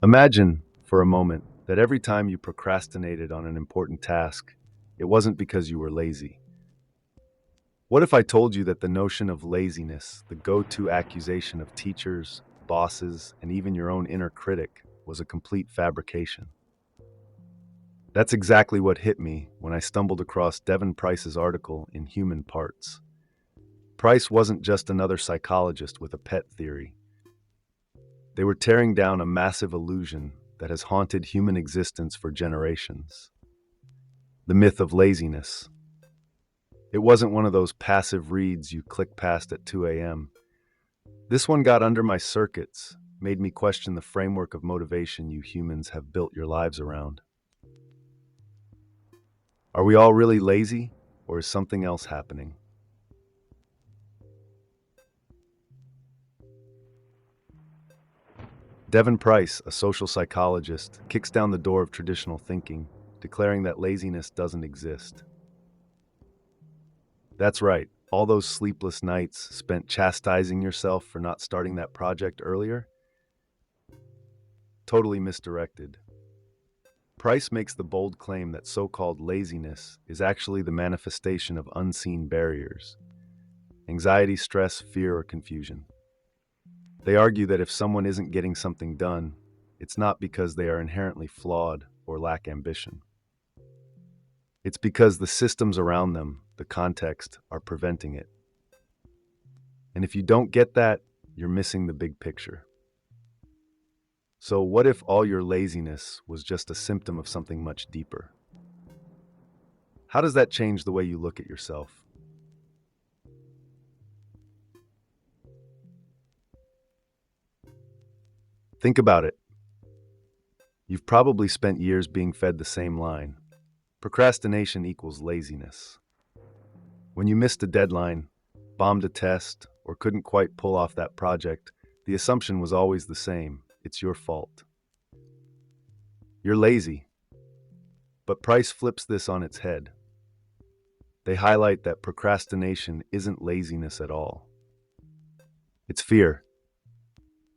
Imagine, for a moment, that every time you procrastinated on an important task, it wasn't because you were lazy. What if I told you that the notion of laziness, the go-to accusation of teachers, bosses, and even your own inner critic, was a complete fabrication? That's exactly what hit me when I stumbled across Devin Price's article in Human Parts. Price wasn't just another psychologist with a pet theory. They were tearing down a massive illusion that has haunted human existence for generations: the myth of laziness. It wasn't one of those passive reads you click past at 2 a.m. This one got under my circuits, made me question the framework of motivation you humans have built your lives around. Are we all really lazy, or is something else happening? Devin Price, a social psychologist, kicks down the door of traditional thinking, declaring that laziness doesn't exist. That's right, all those sleepless nights spent chastising yourself for not starting that project earlier? Totally misdirected. Price makes the bold claim that so-called laziness is actually the manifestation of unseen barriers: anxiety, stress, fear, or confusion. They argue that if someone isn't getting something done, it's not because they are inherently flawed or lack ambition. It's because the systems around them, the context, are preventing it. And if you don't get that, you're missing the big picture. So what if all your laziness was just a symptom of something much deeper? How does that change the way you look at yourself? Think about it. You've probably spent years being fed the same line: procrastination equals laziness. When you missed a deadline, bombed a test, or couldn't quite pull off that project, the assumption was always the same: it's your fault. You're lazy. But Price flips this on its head. They highlight that procrastination isn't laziness at all. It's fear.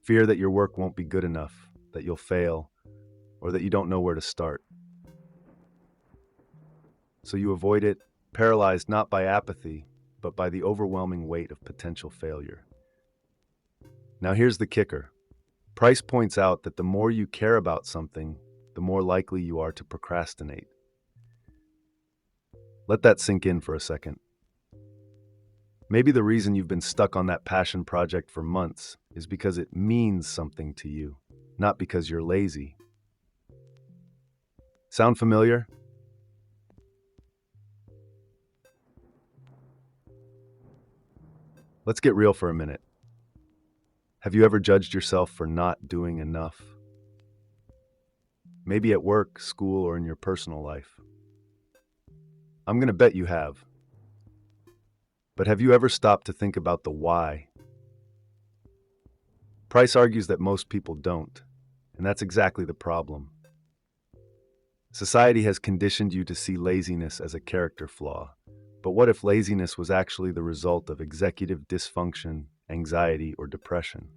Fear that your work won't be good enough, that you'll fail, or that you don't know where to start. So you avoid it, paralyzed not by apathy, but by the overwhelming weight of potential failure. Now here's the kicker. Price points out that the more you care about something, the more likely you are to procrastinate. Let that sink in for a second. Maybe the reason you've been stuck on that passion project for months is because it means something to you, not because you're lazy. Sound familiar? Let's get real for a minute. Have you ever judged yourself for not doing enough? Maybe at work, school, or in your personal life. I'm going to bet you have. But have you ever stopped to think about the why? Price argues that most people don't, and that's exactly the problem. Society has conditioned you to see laziness as a character flaw. But what if laziness was actually the result of executive dysfunction, anxiety, or depression?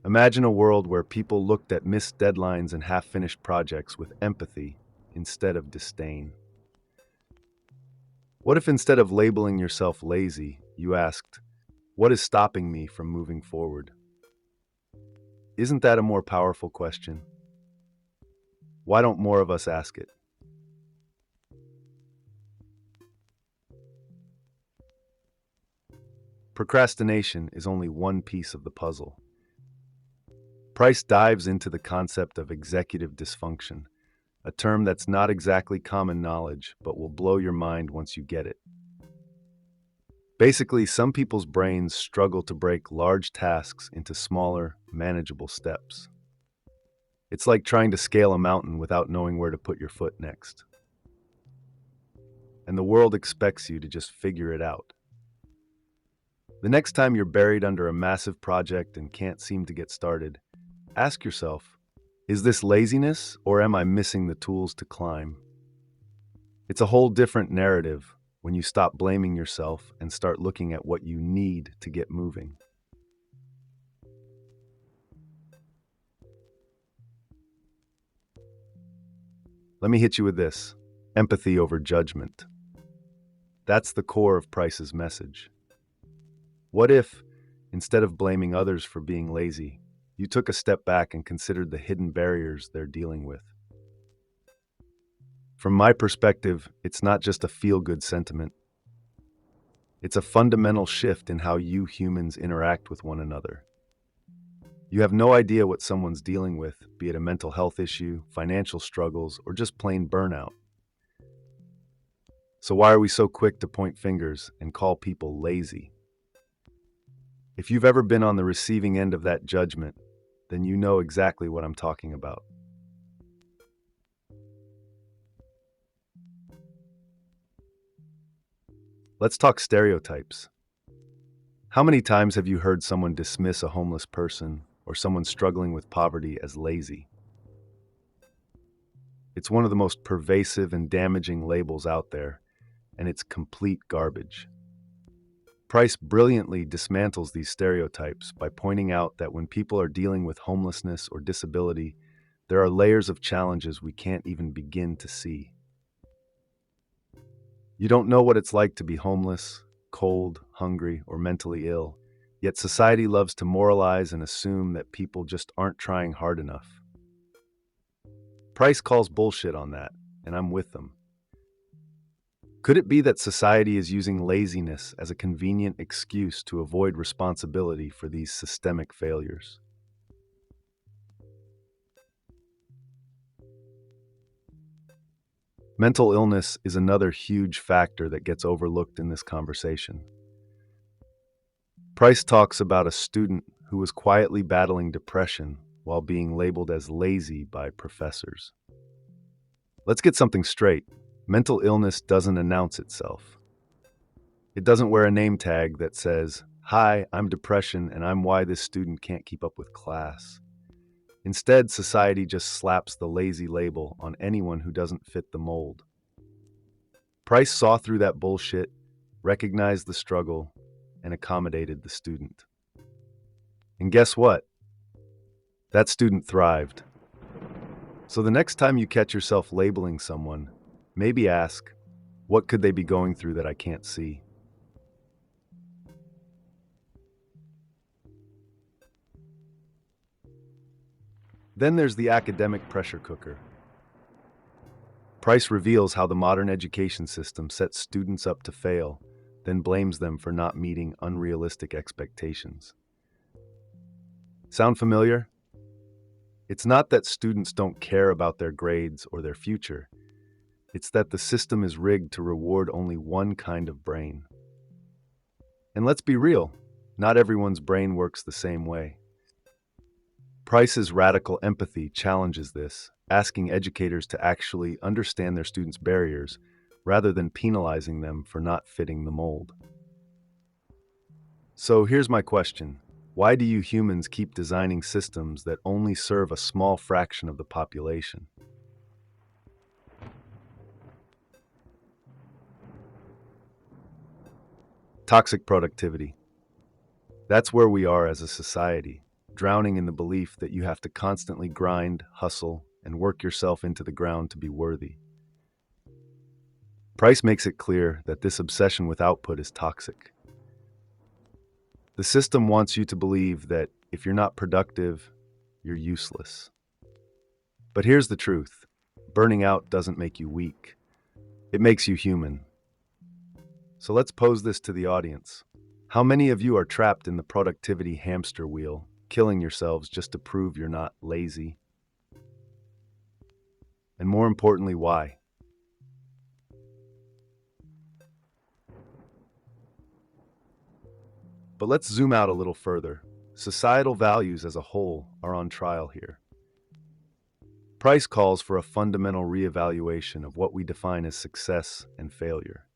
Imagine a world where people looked at missed deadlines and half-finished projects with empathy instead of disdain. What if instead of labeling yourself lazy, you asked, "What is stopping me from moving forward?" Isn't that a more powerful question? Why don't more of us ask it? Procrastination is only one piece of the puzzle. Price dives into the concept of executive dysfunction, a term that's not exactly common knowledge, but will blow your mind once you get it. Basically, some people's brains struggle to break large tasks into smaller, manageable steps. It's like trying to scale a mountain without knowing where to put your foot next. And the world expects you to just figure it out. The next time you're buried under a massive project and can't seem to get started, ask yourself, is this laziness or am I missing the tools to climb? It's a whole different narrative when you stop blaming yourself and start looking at what you need to get moving. Let me hit you with this: empathy over judgment. That's the core of Price's message. What if, instead of blaming others for being lazy, you took a step back and considered the hidden barriers they're dealing with? From my perspective, it's not just a feel-good sentiment. It's a fundamental shift in how you humans interact with one another. You have no idea what someone's dealing with, be it a mental health issue, financial struggles, or just plain burnout. So why are we so quick to point fingers and call people lazy? If you've ever been on the receiving end of that judgment, then you know exactly what I'm talking about. Let's talk stereotypes. How many times have you heard someone dismiss a homeless person or someone struggling with poverty as lazy? It's one of the most pervasive and damaging labels out there, and it's complete garbage. Price brilliantly dismantles these stereotypes by pointing out that when people are dealing with homelessness or disability, there are layers of challenges we can't even begin to see. You don't know what it's like to be homeless, cold, hungry, or mentally ill, yet society loves to moralize and assume that people just aren't trying hard enough. Price calls bullshit on that, and I'm with them. Could it be that society is using laziness as a convenient excuse to avoid responsibility for these systemic failures? Mental illness is another huge factor that gets overlooked in this conversation. Price talks about a student who was quietly battling depression while being labeled as lazy by professors. Let's get something straight. Mental illness doesn't announce itself. It doesn't wear a name tag that says, "Hi, I'm depression and I'm why this student can't keep up with class." Instead, society just slaps the lazy label on anyone who doesn't fit the mold. Price saw through that bullshit, recognized the struggle, and accommodated the student. And guess what? That student thrived. So the next time you catch yourself labeling someone, maybe ask, what could they be going through that I can't see? Then there's the academic pressure cooker. Price reveals how the modern education system sets students up to fail, then blames them for not meeting unrealistic expectations. Sound familiar? It's not that students don't care about their grades or their future. It's that the system is rigged to reward only one kind of brain. And let's be real, not everyone's brain works the same way. Price's radical empathy challenges this, asking educators to actually understand their students' barriers rather than penalizing them for not fitting the mold. So here's my question. Why do you humans keep designing systems that only serve a small fraction of the population? Toxic productivity. That's where we are as a society, drowning in the belief that you have to constantly grind, hustle, and work yourself into the ground to be worthy. Price makes it clear that this obsession with output is toxic. The system wants you to believe that if you're not productive, you're useless. But here's the truth. Burning out doesn't make you weak. It makes you human. So let's pose this to the audience. How many of you are trapped in the productivity hamster wheel, killing yourselves just to prove you're not lazy? And more importantly, why? But let's zoom out a little further. Societal values as a whole are on trial here. Price calls for a fundamental reevaluation of what we define as success and failure.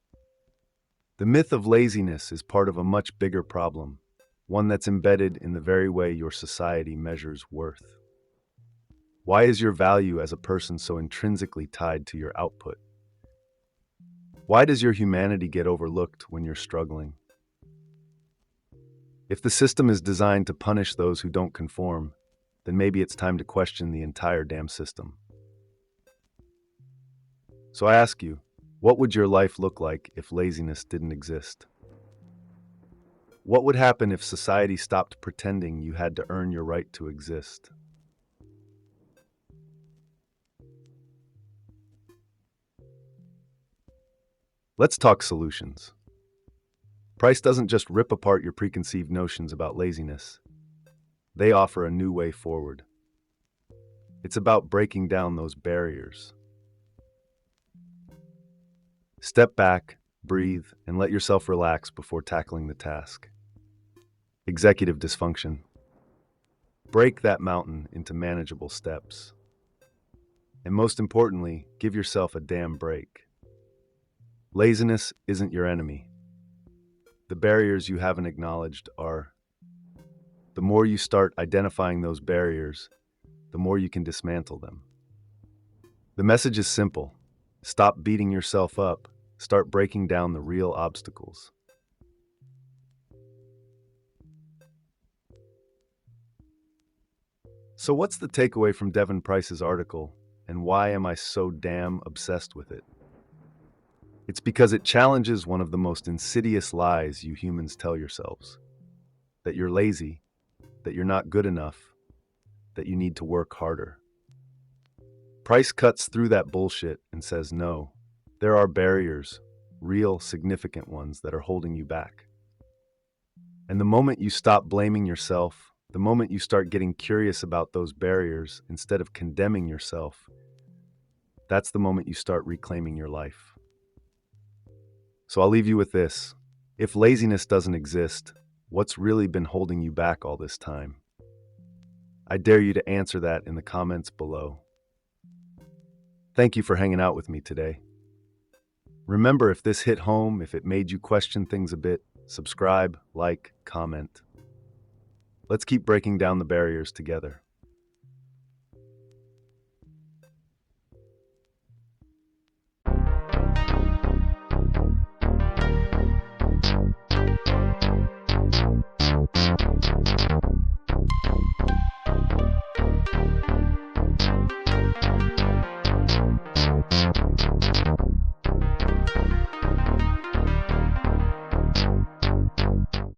The myth of laziness is part of a much bigger problem, one that's embedded in the very way your society measures worth. Why is your value as a person so intrinsically tied to your output? Why does your humanity get overlooked when you're struggling? If the system is designed to punish those who don't conform, then maybe it's time to question the entire damn system. So I ask you, what would your life look like if laziness didn't exist? What would happen if society stopped pretending you had to earn your right to exist? Let's talk solutions. Price doesn't just rip apart your preconceived notions about laziness, they offer a new way forward. It's about breaking down those barriers. Step back, breathe, and let yourself relax before tackling the task. Executive dysfunction. Break that mountain into manageable steps. And most importantly, give yourself a damn break. Laziness isn't your enemy. The barriers you haven't acknowledged are. The more you start identifying those barriers, the more you can dismantle them. The message is simple. Stop beating yourself up. Start breaking down the real obstacles. So, what's the takeaway from Devin Price's article, and why am I so damn obsessed with it? It's because it challenges one of the most insidious lies you humans tell yourselves: that you're lazy, that you're not good enough, that you need to work harder. Price cuts through that bullshit and says no, there are barriers, real, significant ones that are holding you back. And the moment you stop blaming yourself, the moment you start getting curious about those barriers instead of condemning yourself, that's the moment you start reclaiming your life. So I'll leave you with this. If laziness doesn't exist, what's really been holding you back all this time? I dare you to answer that in the comments below. Thank you for hanging out with me today. Remember, if this hit home, if it made you question things a bit, subscribe, like, comment. Let's keep breaking down the barriers together.